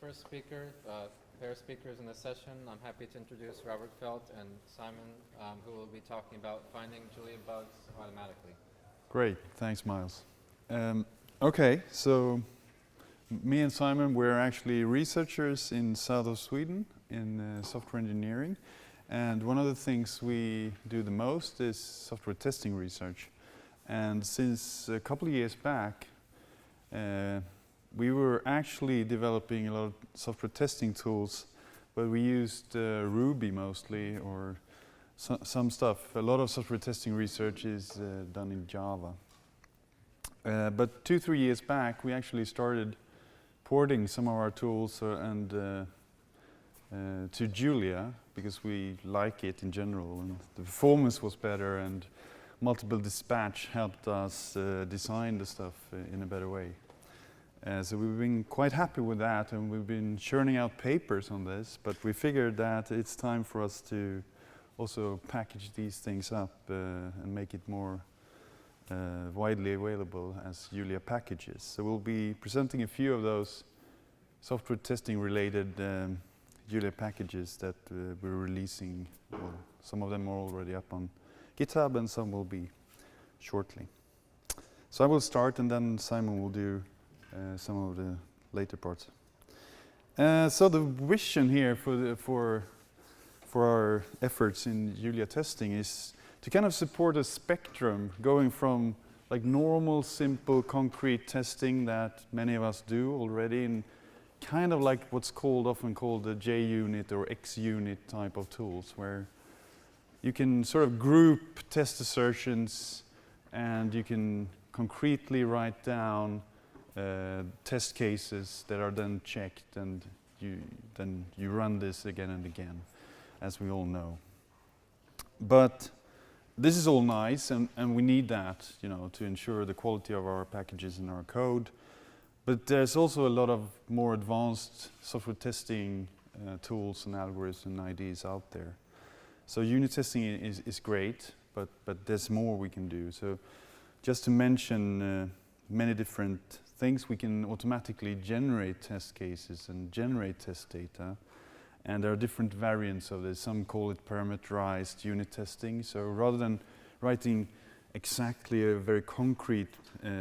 first speaker, pair speakers in the session. I'm happy to introduce Robert Feldt and Simon, who will be talking about finding Julia bugs automatically. Great, thanks Miles. Okay, so me and Simon, we're actually researchers in south of Sweden in software engineering. And one of the things we do the most is software testing research. And since a couple of years back, we were actually developing a lot of software testing tools, but we used Ruby mostly, or some stuff. A lot of software testing research is done in Java. But 2-3 years back, we actually started porting some of our tools to Julia, because we like it in general, and the performance was better, and multiple dispatch helped us design the stuff in a better way. So we've been quite happy with that, and we've been churning out papers on this, but we figured that it's time for us to also package these things up and make it more widely available as Julia packages. So we'll be presenting a few of those software testing related Julia packages that we're releasing. Well, some of them are already up on GitHub and some will be shortly. So I will start and then Simon will do some of the later parts. So the vision here for our efforts in Julia testing is to kind of support a spectrum going from like normal, simple, concrete testing that many of us do already, and kind of like what's often called the JUnit or XUnit type of tools, where you can sort of group test assertions and you can concretely write down test cases that are then checked, and then you run this again and again, as we all know. But this is all nice, and we need that, you know, to ensure the quality of our packages and our code. But there's also a lot of more advanced software testing tools and algorithms and ideas out there. So unit testing is great, but there's more we can do. So just to mention many different things, we can automatically generate test cases and generate test data. And there are different variants of this. Some call it parameterized unit testing. So rather than writing exactly a very concrete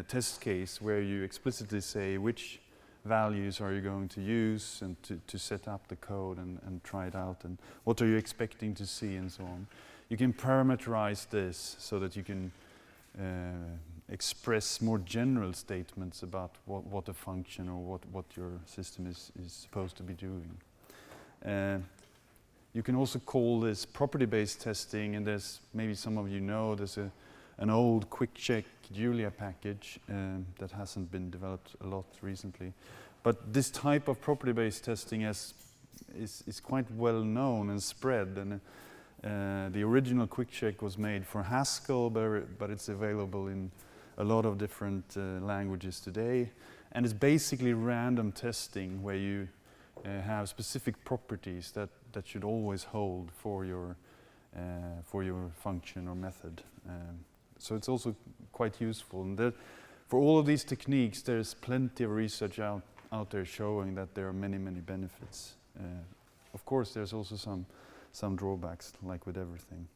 test case where you explicitly say which values are you going to use and to set up the code and try it out, and what are you expecting to see and so on, you can parameterize this so that you can express more general statements about what a function or what your system is supposed to be doing. You can also call this property-based testing, and there's maybe some of you know there's an old quick check Julia package that hasn't been developed a lot recently. But this type of property-based testing is quite well known and spread, and the original quick check was made for Haskell, but it's available in a lot of different languages today. And it's basically random testing where you have specific properties that should always hold for your function or method. So it's also quite useful. And for all of these techniques, there's plenty of research out there showing that there are many benefits. Of course, there's also some drawbacks, like with everything.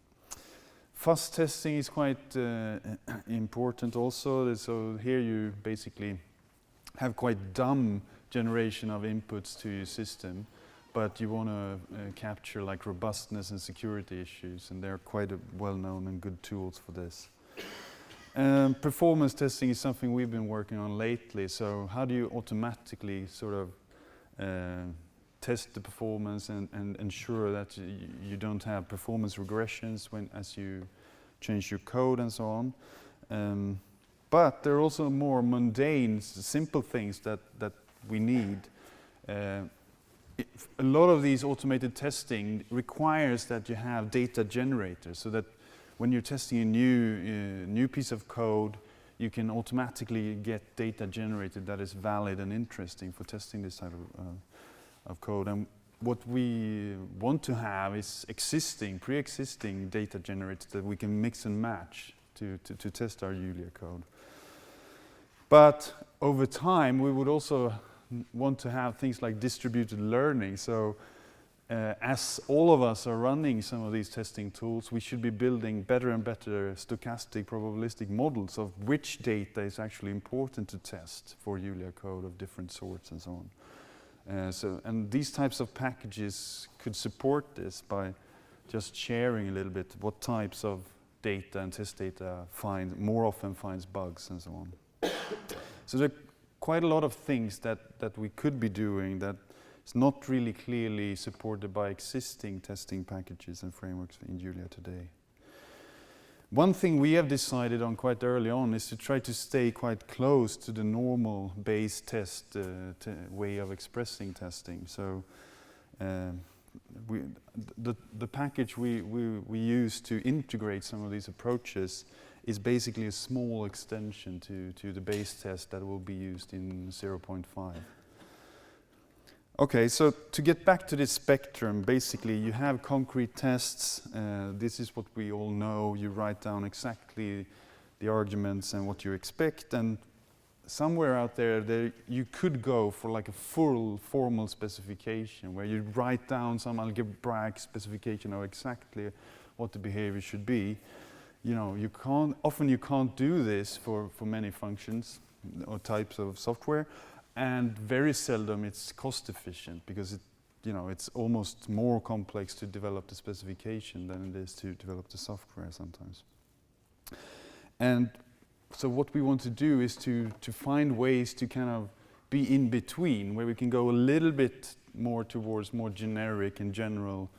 Fuzz testing is quite important also. So here you basically have quite dumb generation of inputs to your system, but you want to capture like robustness and security issues, and they're quite well-known and good tools for this. Performance testing is something we've been working on lately. So how do you automatically sort of test the performance and ensure that you don't have performance regressions as you change your code and so on. But there are also more mundane, simple things that we need. A lot of these automated testing requires that you have data generators, so that when you're testing a new piece of code, you can automatically get data generated that is valid and interesting for testing this type of code. And what we want to have is pre-existing data generators that we can mix and match to test our Julia code. But over time, we would also want to have things like distributed learning. So as all of us are running some of these testing tools, we should be building better and better stochastic probabilistic models of which data is actually important to test for Julia code of different sorts and so on. And these types of packages could support this by just sharing a little bit what types of data and test data more often finds bugs and so on. So there are quite a lot of things that we could be doing that is not really clearly supported by existing testing packages and frameworks in Julia today. One thing we have decided on quite early on is to try to stay quite close to the normal base test way of expressing testing. So the package we use to integrate some of these approaches is basically a small extension to the base test that will be used in 0.5. Okay, so to get back to this spectrum, basically you have concrete tests. This is what we all know. You write down exactly the arguments and what you expect, and somewhere out there you could go for like a full formal specification where you write down some algebraic specification of exactly what the behavior should be. You know, often you can't do this for many functions or types of software. And very seldom it's cost efficient because it's almost more complex to develop the specification than it is to develop the software sometimes. And so what we want to do is to find ways to kind of be in between, where we can go a little bit more towards more generic and general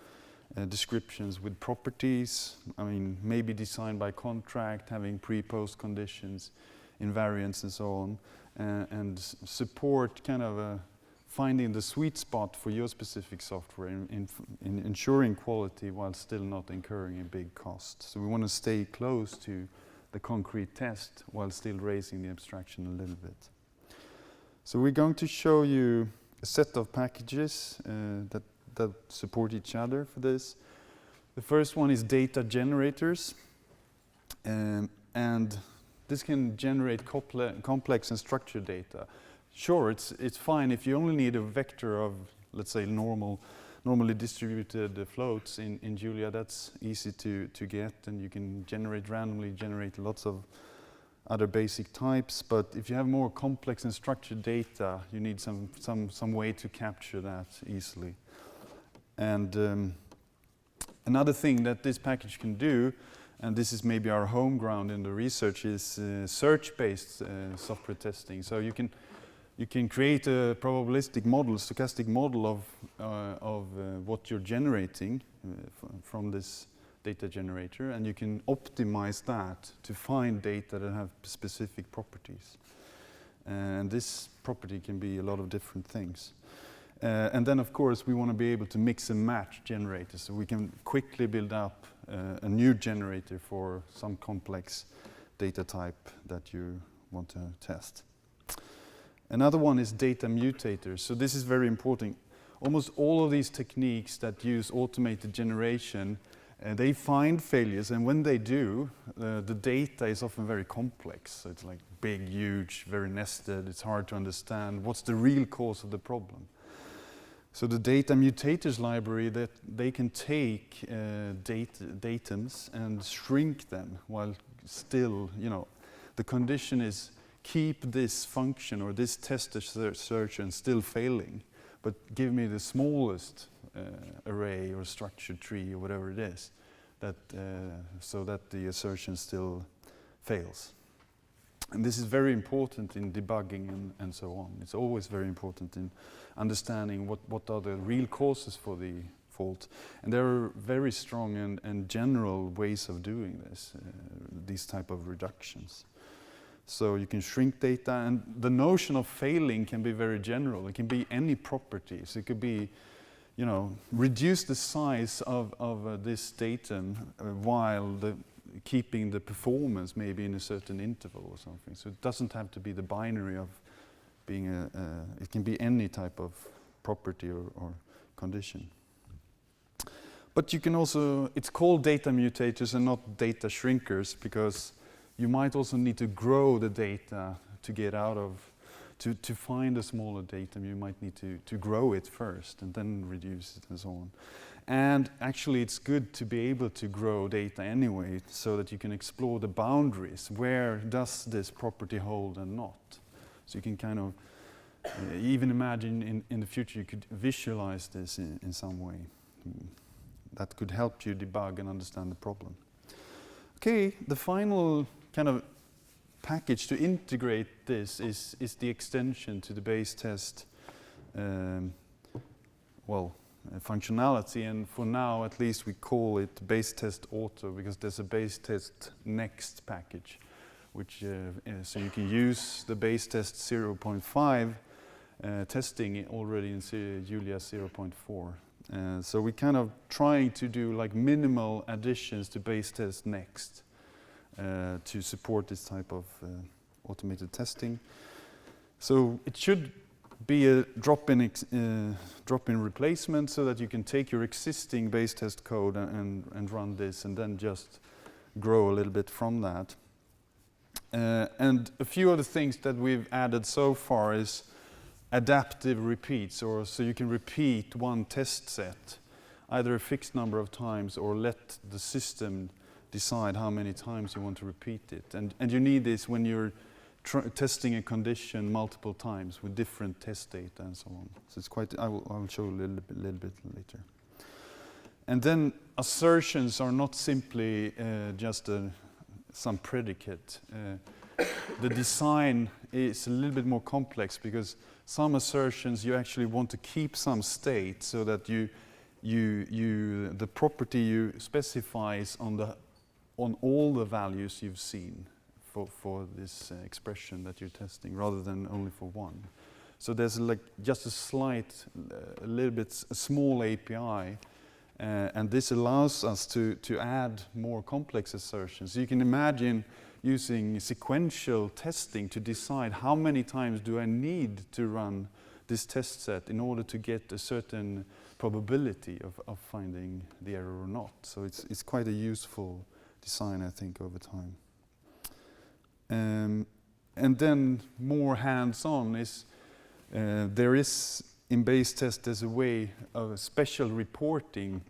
descriptions with properties. I mean, maybe designed by contract, having pre-post conditions, invariants and so on. And support kind of finding the sweet spot for your specific software in ensuring quality while still not incurring a big cost. So we want to stay close to the concrete test while still raising the abstraction a little bit. So we're going to show you a set of packages that support each other for this. The first one is data generators, and this can generate complex and structured data. Sure, it's fine if you only need a vector of, let's say, normally distributed floats in Julia. That's easy to get, and you can randomly generate lots of other basic types. But if you have more complex and structured data, you need some way to capture that easily. And another thing that this package can do, and this is maybe our home ground in the research, is search-based software testing. So you can create a probabilistic model, stochastic model of what you're generating from this data generator, and you can optimize that to find data that have specific properties. And this property can be a lot of different things. And then, of course, we want to be able to mix and match generators, so we can quickly build up a new generator for some complex data type that you want to test. Another one is data mutators. So this is very important. Almost all of these techniques that use automated generation, they find failures, and when they do, the data is often very complex. So it's like big, huge, very nested. It's hard to understand what's the real cause of the problem. So the data mutators library, that they can take datums and shrink them while still, the condition is keep this function or this test assertion still failing, but give me the smallest array or structured tree or whatever it is, so that the assertion still fails. And this is very important in debugging and so on. It's always very important in understanding what are the real causes for the fault. And there are very strong and general ways of doing this, these type of reductions. So you can shrink data, and the notion of failing can be very general. It can be any properties. It could be, reduce the size of this datum while keeping the performance maybe in a certain interval or something. So it doesn't have to be the binary of being it can be any type of property or condition. But you can also, it's called data mutators and not data shrinkers, because you might also need to grow the data to get out of, to find a smaller datum, you might need to grow it first and then reduce it and so on. And actually, it's good to be able to grow data anyway, so that you can explore the boundaries. Where does this property hold and not? So you can kind of even imagine in the future you could visualize this in some way. That could help you debug and understand the problem. Okay, the final kind of package to integrate this is the extension to the base test functionality, and for now at least we call it base test auto, because there's a base test next package, which so you can use the base test 0.5 testing already in Julia 0.4. So we're kind of trying to do like minimal additions to base test next to support this type of automated testing. So it should be a drop-in replacement, so that you can take your existing base test code and run this, and then just grow a little bit from that. And a few other things that we've added so far is adaptive repeats, or so you can repeat one test set either a fixed number of times, or let the system decide how many times you want to repeat it. And you need this when you're testing a condition multiple times with different test data and so on. So it's quite, I will show a little bit later. And then assertions are not simply just some predicate. The design is a little bit more complex, because some assertions you actually want to keep some state, so that the property you specify is on all the values you've seen for this expression that you're testing, rather than only for one. So there's like just a small API, and this allows us to add more complex assertions. You can imagine using sequential testing to decide how many times do I need to run this test set in order to get a certain probability of finding the error or not. So it's quite a useful design, I think, over time. And then more hands-on is there is in base test there's a way of special reporting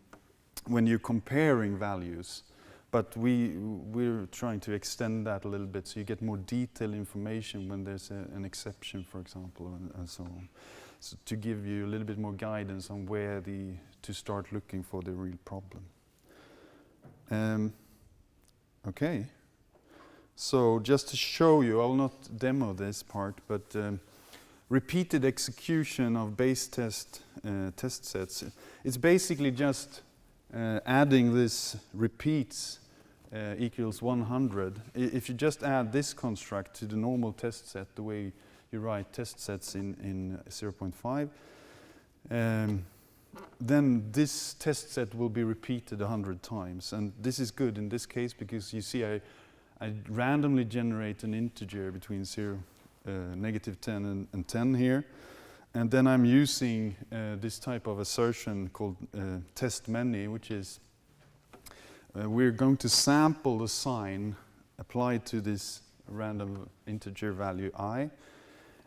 when you're comparing values, but we're trying to extend that a little bit, so you get more detailed information when there's an exception, for example, and so on. So to give you a little bit more guidance on where to start looking for the real problem. Okay. So just to show you, I will not demo this part, but repeated execution of base test test sets. It's basically just adding this repeats equals 100. If you just add this construct to the normal test set, the way you write test sets in 0.5, then this test set will be repeated 100 times. And this is good in this case, because you see I randomly generate an integer between -10 and 10 here, and then I'm using this type of assertion called test many, which is we're going to sample the sign applied to this random integer value I,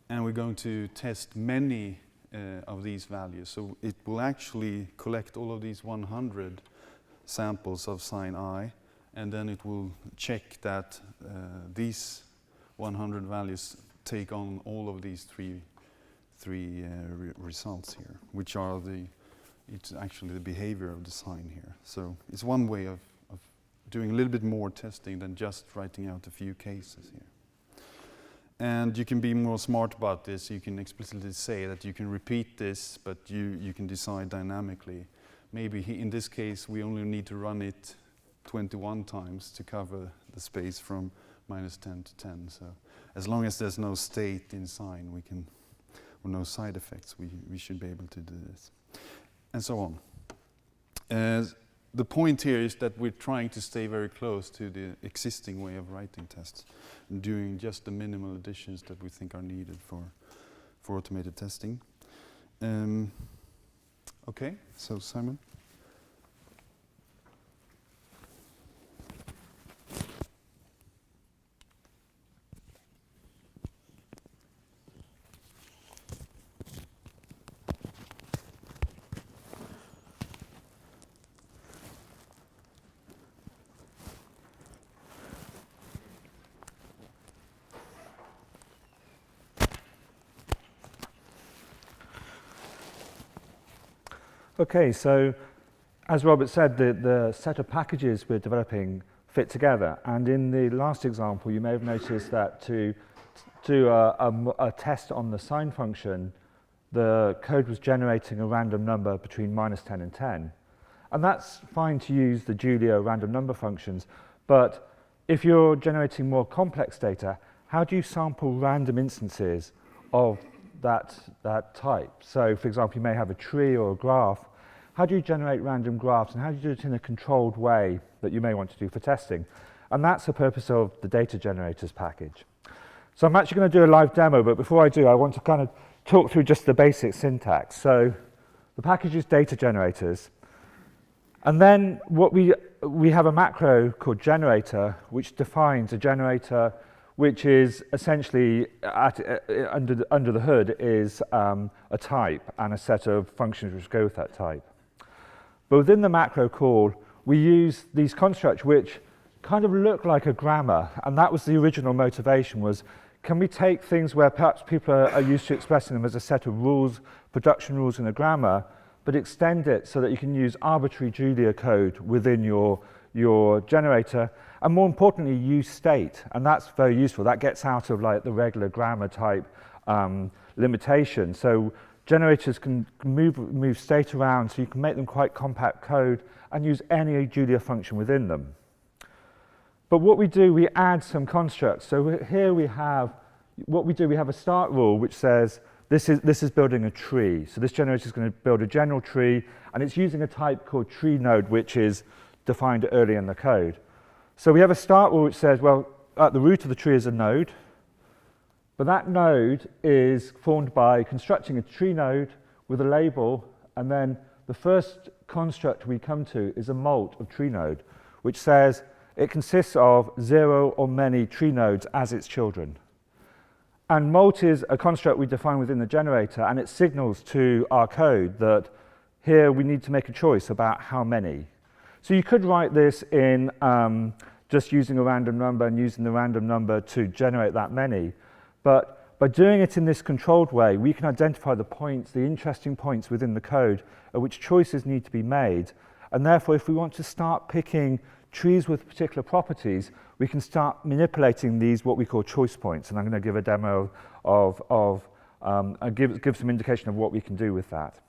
and we're going to test many of these values. So it will actually collect all of these 100 samples of sign I, and then it will check that these 100 values take on all of these three results here, which are it's actually the behavior of the sign here. So it's one way of doing a little bit more testing than just writing out a few cases here. And you can be more smart about this. You can explicitly say that you can repeat this, but you can decide dynamically. Maybe in this case we only need to run it 21 times to cover the space from -10 to 10. So as long as there's no state in sign, or no side effects, we should be able to do this. And so on. The point here is that we're trying to stay very close to the existing way of writing tests, and doing just the minimal additions that we think are needed for automated testing. Okay, so Simon? Okay, so as Robert said, the set of packages we're developing fit together. And in the last example, you may have noticed that to do a test on the sine function, the code was generating a random number between -10 and 10. And that's fine to use the Julia random number functions, but if you're generating more complex data, how do you sample random instances of that type? So, for example, you may have a tree or a graph. How do you generate random graphs, and how do you do it in a controlled way that you may want to do for testing? And that's the purpose of the data generators package. So I'm actually going to do a live demo, but before I do, I want to kind of talk through just the basic syntax. So the package is data generators. And then what we have a macro called generator, which defines a generator, which is essentially under the hood is a type and a set of functions which go with that type. But within the macro call, we use these constructs which kind of look like a grammar, and that was the original motivation, was can we take things where perhaps people are used to expressing them as a set of rules, production rules in a grammar, but extend it so that you can use arbitrary Julia code within your generator, and more importantly, use state, and that's very useful. That gets out of like the regular grammar type limitation. So generators can move state around, so you can make them quite compact code and use any Julia function within them. But what we do, we add some constructs. So here we have, what we do, we have a start rule which says this is building a tree. So this generator is going to build a general tree, and it's using a type called tree node, which is defined early in the code. So we have a start rule which says, well, at the root of the tree is a node, but that node is formed by constructing a tree node with a label, and then the first construct we come to is a molt of tree node, which says it consists of 0 or many tree nodes as its children. And molt is a construct we define within the generator, and it signals to our code that here we need to make a choice about how many. So you could write this in just using a random number and using the random number to generate that many. But by doing it in this controlled way, we can identify the points, the interesting points within the code at which choices need to be made. And therefore, if we want to start picking trees with particular properties, we can start manipulating these, what we call choice points. And I'm going to give a demo give some indication of what we can do with that.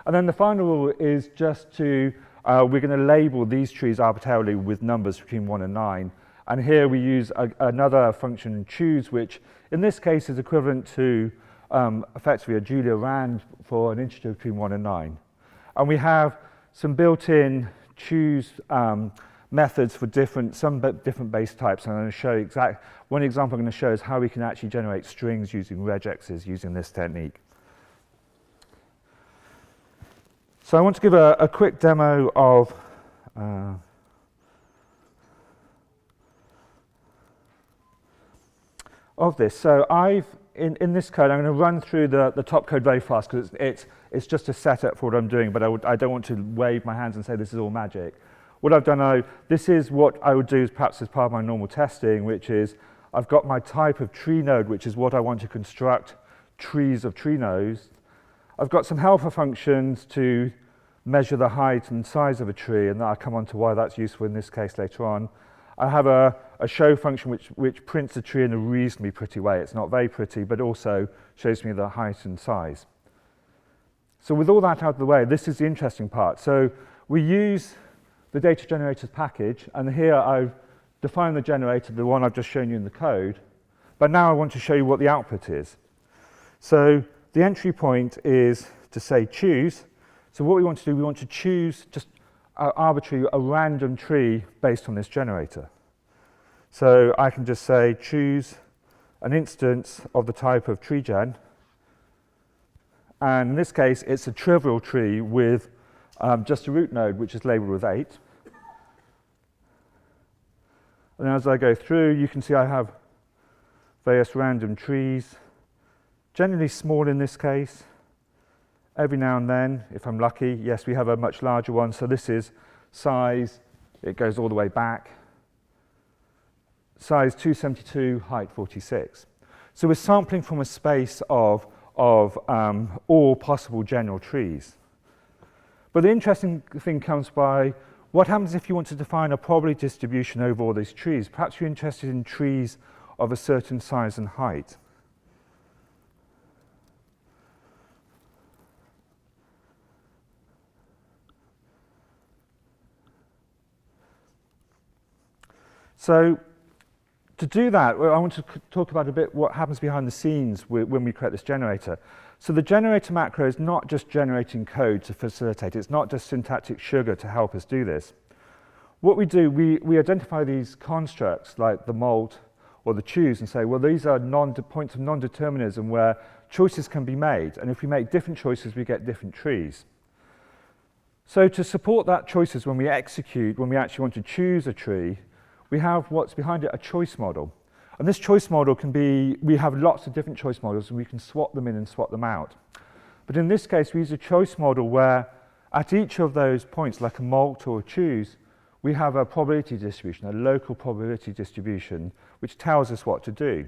And then the final rule is just to, we're going to label these trees arbitrarily with numbers between 1 and 9. And here we use another function, choose, which in this case is equivalent to effectively a Julia rand for an integer between 1 and 9. And we have some built-in choose methods for some different base types. And I'm going to show one example I'm going to show is how we can actually generate strings using regexes using this technique. So I want to give a quick demo of this. So in this code, I'm going to run through the top code very fast because it's just a setup for what I'm doing, but I don't want to wave my hands and say this is all magic. What I've done, this is what I would do perhaps as part of my normal testing, which is I've got my type of tree node, which is what I want to construct trees of tree nodes. I've got some helper functions to measure the height and size of a tree, and I'll come on to why that's useful in this case later on. I have a show function which prints the tree in a reasonably pretty way. It's not very pretty, but also shows me the height and size. So with all that out of the way, this is the interesting part. So we use the data generators package, and here I've defined the generator, the one I've just shown you in the code, but now I want to show you what the output is. So the entry point is to say choose. So what we want to do, we want to choose just arbitrary, a random tree based on this generator. So I can just say choose an instance of the type of treegen, and in this case it's a trivial tree with just a root node which is labeled with 8. And as I go through, you can see I have various random trees, generally small in this case. Every now and then, if I'm lucky, yes, we have a much larger one. So this is size, it goes all the way back. Size 272, height 46. So we're sampling from a space of all possible general trees. But the interesting thing comes by what happens if you want to define a probability distribution over all these trees. Perhaps you're interested in trees of a certain size and height. So to do that, I want to talk about a bit what happens behind the scenes when we create this generator. So the generator macro is not just generating code to facilitate. It's not just syntactic sugar to help us do this. What we do, we identify these constructs like the molt or the choose and say, well, these are points of non-determinism where choices can be made. And if we make different choices, we get different trees. So to support that choices when we execute, when we actually want to choose a tree, we have what's behind it, a choice model. And this choice model can be, we have lots of different choice models and we can swap them in and swap them out. But in this case, we use a choice model where at each of those points, like a molt or a choose, we have a probability distribution, a local probability distribution, which tells us what to do.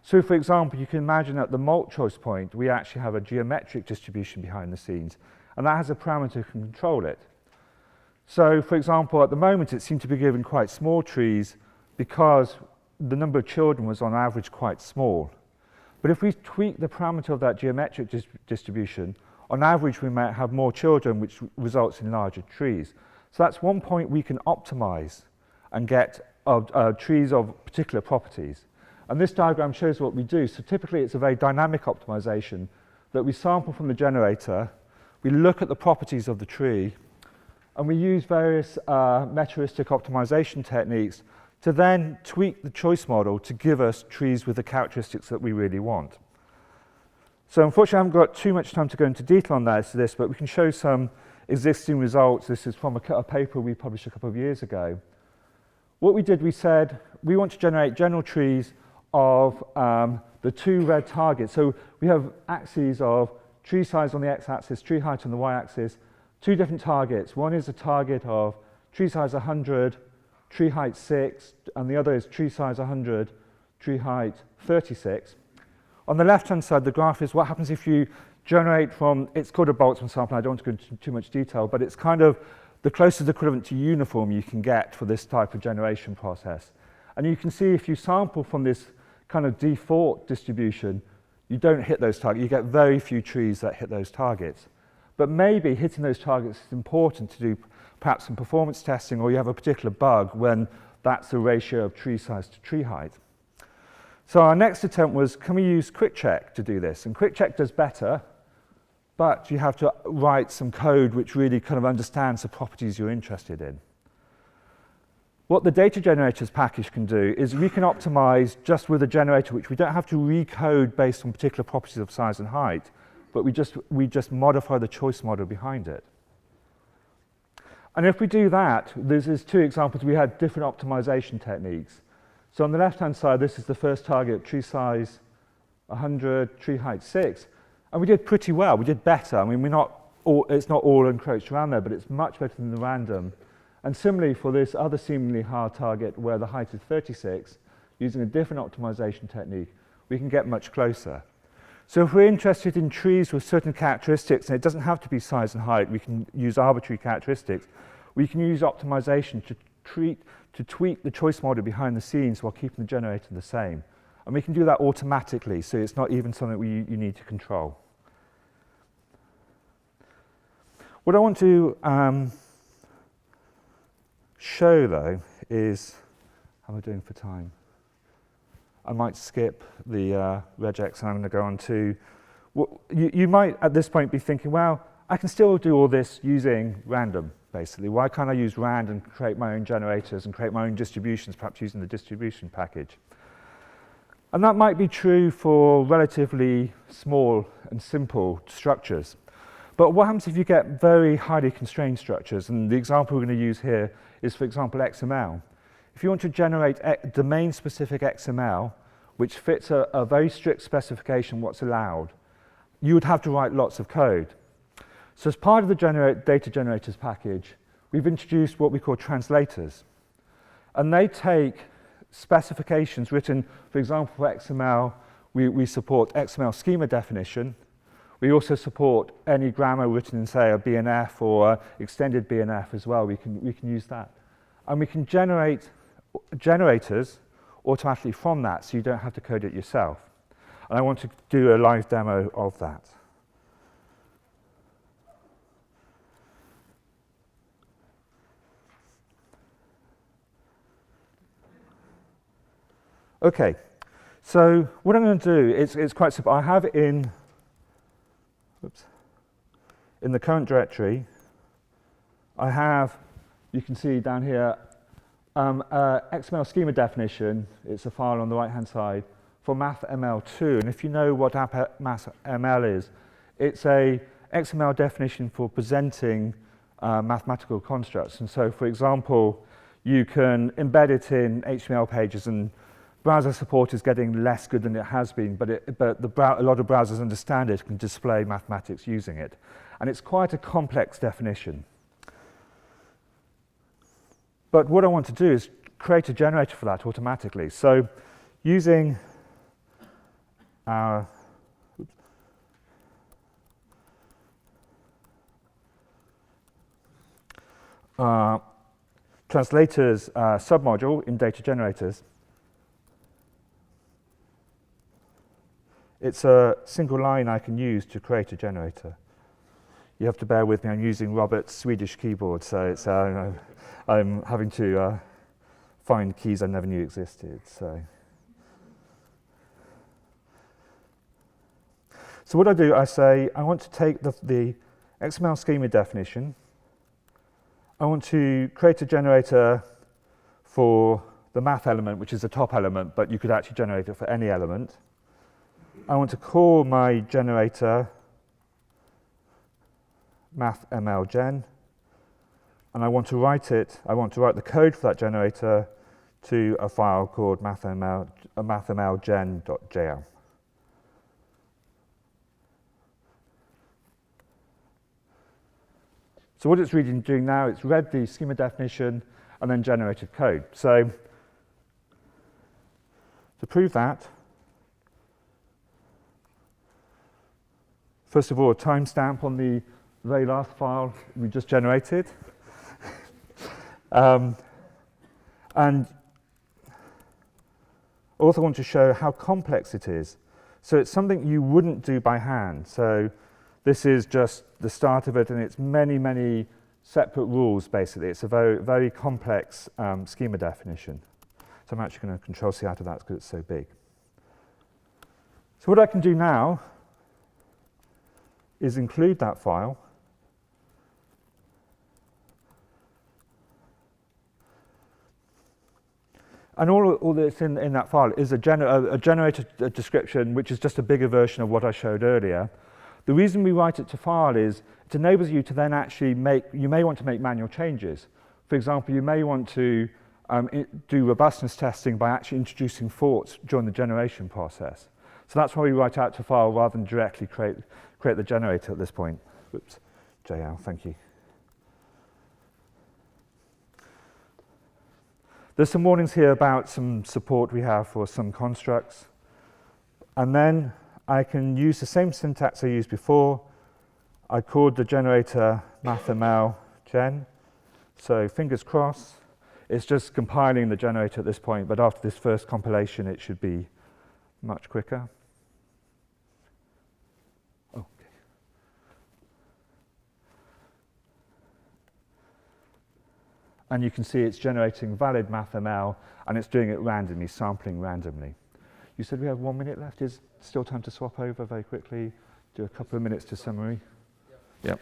So for example, you can imagine at the molt choice point, we actually have a geometric distribution behind the scenes, and that has a parameter that can control it. So for example, at the moment, it seemed to be given quite small trees because the number of children was on average quite small. But if we tweak the parameter of that geometric distribution, on average we might have more children, which results in larger trees. So that's one point we can optimize and get trees of particular properties. And this diagram shows what we do. So typically it's a very dynamic optimization that we sample from the generator, we look at the properties of the tree, and we use various meta-heuristic optimization techniques to then tweak the choice model to give us trees with the characteristics that we really want. So unfortunately, I haven't got too much time to go into detail on this, but we can show some existing results. This is from a paper we published a couple of years ago. What we did, we said, we want to generate general trees of the two red targets. So we have axes of tree size on the x-axis, tree height on the y-axis, two different targets. One is a target of tree size 100, tree height 6, and the other is tree size 100, tree height 36. On the left-hand side, the graph is what happens if you generate from, it's called a Boltzmann sample, I don't want to go into too much detail, but it's kind of the closest equivalent to uniform you can get for this type of generation process. And you can see if you sample from this kind of default distribution, you don't hit those targets. You get very few trees that hit those targets. But maybe hitting those targets is important to do perhaps some performance testing, or you have a particular bug when that's the ratio of tree size to tree height. So our next attempt was, can we use quick check to do this? And quick check does better, but you have to write some code which really kind of understands the properties you're interested in. What the data generators package can do is we can optimize just with a generator, which we don't have to recode based on particular properties of size and height, but we just modify the choice model behind it. And if we do that, there's two examples. We had different optimization techniques. So on the left-hand side, this is the first target, tree size 100, tree height 6. And we did pretty well. We did better. I mean, it's not all encroached around there, but it's much better than the random. And similarly for this other seemingly hard target where the height is 36, using a different optimization technique, we can get much closer. So if we're interested in trees with certain characteristics, and it doesn't have to be size and height, we can use arbitrary characteristics, we can use optimization to tweak the choice model behind the scenes while keeping the generator the same. And we can do that automatically, so it's not even something you need to control. What I want to show, though, is, how am I doing for time? I might skip the regex and I'm going to go on to, you might at this point be thinking, well, I can still do all this using random, basically. Why can't I use rand and create my own generators and create my own distributions, perhaps using the distribution package? And that might be true for relatively small and simple structures. But what happens if you get very highly constrained structures? And the example we're going to use here is, for example, XML. If you want to generate domain-specific XML, which fits a very strict specification what's allowed, you would have to write lots of code. So as part of the data generators package, we've introduced what we call translators. And they take specifications written, for example, for XML, we support XML schema definition. We also support any grammar written in, say, a BNF or extended BNF as well. We can use that. And we can generate generators automatically from that, so you don't have to code it yourself. And I want to do a live demo of that. Okay, so what I'm going to do, it's quite simple. I have in the current directory, I have, you can see down here, XML schema definition. It's a file on the right-hand side for mathml2. And if you know what mathml is, it's a XML definition for presenting mathematical constructs. And so, for example, you can embed it in HTML pages, and browser support is getting less good than it has been, but a lot of browsers understand it, can display mathematics using it. And it's quite a complex definition. But what I want to do is create a generator for that automatically. So using our translators submodule in data generators, it's a single line I can use to create a generator. You have to bear with me, I'm using Robert's Swedish keyboard, so it's, I'm having to find keys I never knew existed. So what I do, I say, I want to take the XML schema definition. I want to create a generator for the math element, which is the top element, but you could actually generate it for any element. I want to call my generator mathmlgen, and I want to write the code for that generator to a file called mathmlgen.jl. So what it's really doing now, it's read the schema definition and then generated code. So to prove that, first of all, a timestamp on the very last file we just generated. And I also want to show how complex it is. So it's something you wouldn't do by hand. So this is just the start of it, and it's many, many separate rules, basically. It's a very, very complex schema definition. So I'm actually going to Control-C out of that because it's so big. So what I can do now is include that file. And all that's in that file is a generator description, which is just a bigger version of what I showed earlier. The reason we write it to file is it enables you to then actually you may want to make manual changes. For example, you may want to do robustness testing by actually introducing faults during the generation process. So that's why we write out to file rather than directly create the generator at this point. Oops, JL, thank you. There's some warnings here about some support we have for some constructs. And then I can use the same syntax I used before. I called the generator mathmlgen. So fingers crossed. It's just compiling the generator at this point, but after this first compilation, it should be much quicker. Okay. And you can see it's generating valid mathml, and it's doing it randomly, sampling randomly. You said we have 1 minute left. Is still time to swap over very quickly? Do a couple of minutes to summary? Yep.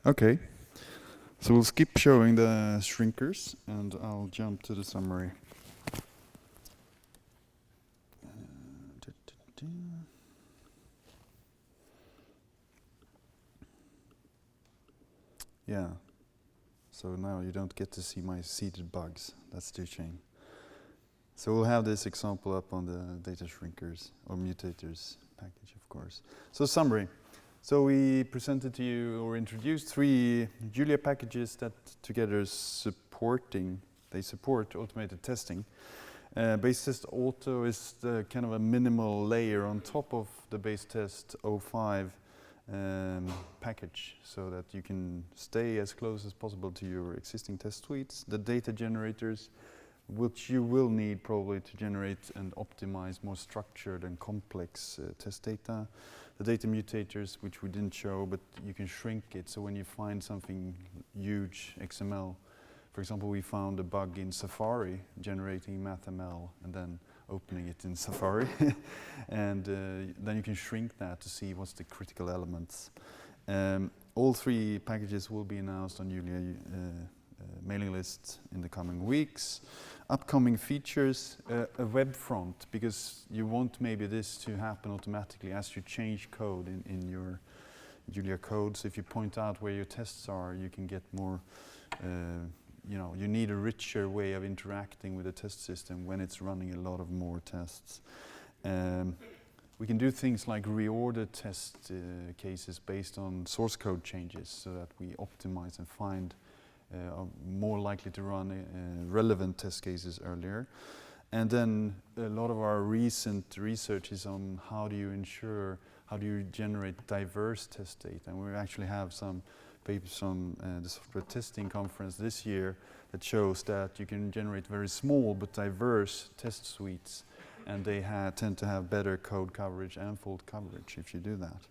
Okay, so we'll skip showing the shrinkers and I'll jump to the summary. Yeah, so now you don't get to see my seeded bugs. That's too shame. So we'll have this example up on the data shrinkers or mutators package, of course. So summary. So we presented to you or introduced 3 Julia packages that together they support automated testing. Base test auto is the kind of a minimal layer on top of the base test 05 package, so that you can stay as close as possible to your existing test suites. The data generators, which you will need probably to generate and optimize more structured and complex test data. The data mutators, which we didn't show, but you can shrink it, so when you find something huge, XML, for example, we found a bug in Safari generating MathML and then opening it in Safari. And then you can shrink that to see what's the critical elements. All 3 packages will be announced on Julia mailing list in the coming weeks. Upcoming features, a web front, because you want maybe this to happen automatically as you change code in your Julia code. So if you point out where your tests are, you can get more, you need a richer way of interacting with the test system when it's running a lot of more tests. We can do things like reorder test cases based on source code changes, so that we optimize and find are more likely to run relevant test cases earlier. And then a lot of our recent research is on how do you generate diverse test data. And we actually have some papers on the software testing conference this year that shows that you can generate very small but diverse test suites, and they tend to have better code coverage and fault coverage if you do that.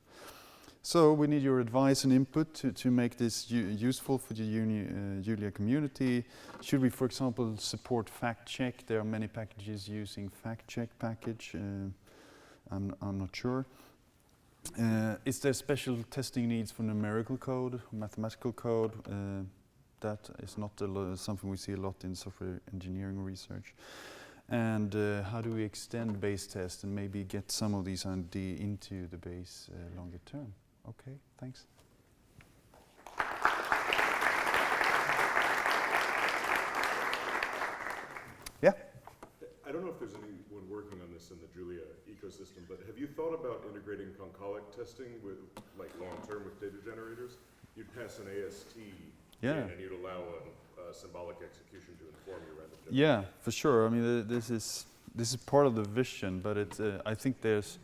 So we need your advice and input to make this useful for the Julia community. Should we, for example, support fact check? There are many packages using fact check package. I'm not sure. Is there special testing needs for numerical code, mathematical code? That is not something we see a lot in software engineering research. And how do we extend base test and maybe get some of these into the base longer term? Okay, thanks. Yeah? I don't know if there's anyone working on this in the Julia ecosystem, but have you thought about integrating concolic testing with, like, long-term with data generators? You'd pass an AST and you'd allow a symbolic execution to inform your random generation. Yeah, for sure. I mean, this is part of the vision, but I think this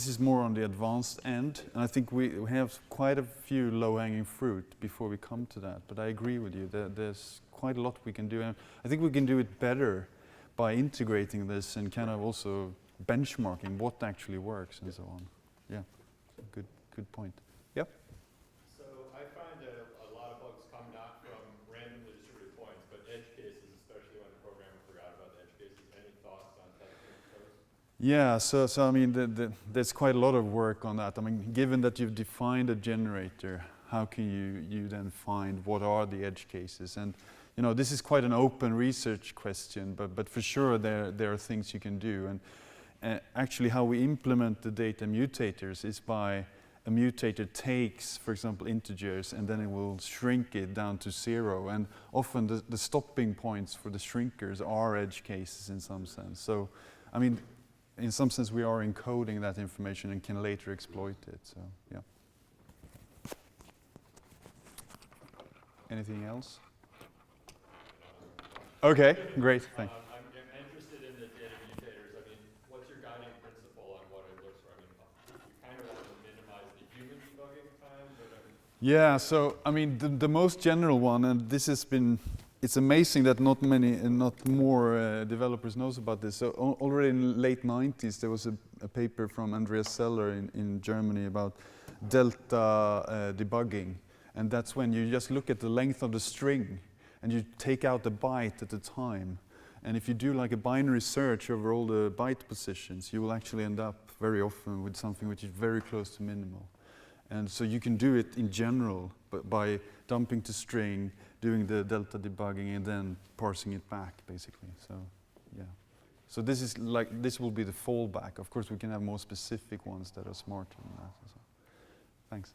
is more on the advanced end, and I think we have quite a few low-hanging fruit before we come to that. But I agree with you that there's quite a lot we can do, and I think we can do it better by integrating this and kind of also benchmarking what actually works and so on. Yeah, good point. Yep. So I find a lot of bugs come not from randomly distributed points, but edge cases, especially when the programmer forgot about the edge cases. Any thoughts on testing those? Yeah, so I mean, there's quite a lot of work on that. I mean, given that you've defined a generator, how can you then find what are the edge cases? And this is quite an open research question, but for sure there are things you can do. And actually, how we implement the data mutators is by a mutator takes, for example, integers, and then it will shrink it down to 0. And often the stopping points for the shrinkers are edge cases in some sense. So, I mean, in some sense, we are encoding that information and can later exploit it. So, yeah. Anything else? Okay, great. Thanks. I'm interested in the data mutators. I mean, what's your guiding principle on what it looks for? I mean, you kind of want to minimize the human debugging time, but yeah, so I mean, the most general one, and this has been, it's amazing that not more developers knows about this. So already in the late 90s, there was a paper from Andreas Seller in Germany about delta debugging. And that's when you just look at the length of the string and you take out the byte at a time. And if you do like a binary search over all the byte positions, you will actually end up very often with something which is very close to minimal. And so you can do it in general, but by dumping to string, doing the delta debugging, and then parsing it back, basically. So, yeah. So this will be the fallback. Of course, we can have more specific ones that are smarter than that. So. Thanks.